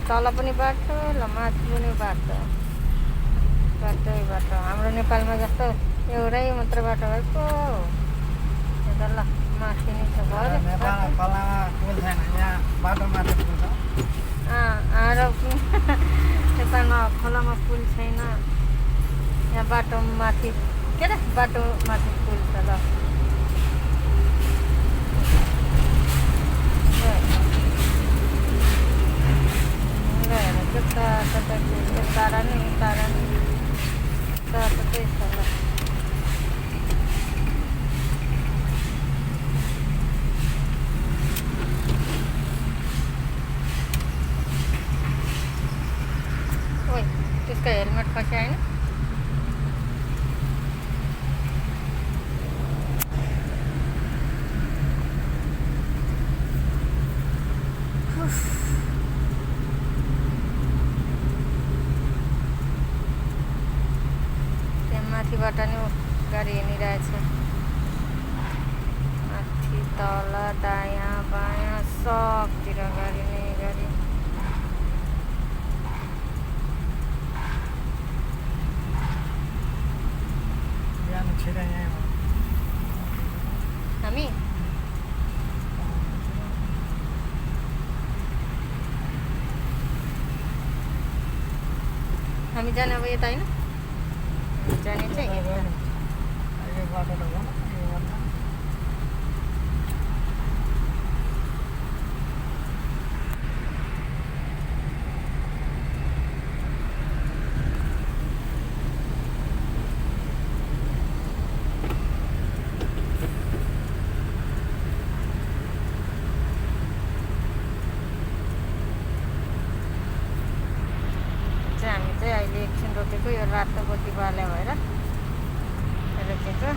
तल पनि बाटो ल माथि पनि बाटो बाटै बाटो हाम्रो नेपालमा जस्तो एउटै मात्र बाटो भएको त ल माथि नै छ भयो नेपालमा पुल छैन यहाँ बाटो माथि पुल छ र नेपालमा खोलामा पुल छैन यहाँ बाटो माथि के अरे बाटो माथि पुल छ ल तारा नै त्यही छ ल ओइ त्यसको हेलमेट खस्याएन माथिबाट नै गाडी हिँडिरहेछ माथि तल दायाँ बायाँ सबतिर गाडी नै गाडी हामी जाने अब यता होइन जाने चाहिँ हामी चाहिँ अहिले एकछिन रोकेको यो रातो बत्ती बाल्यो भएर रोकेको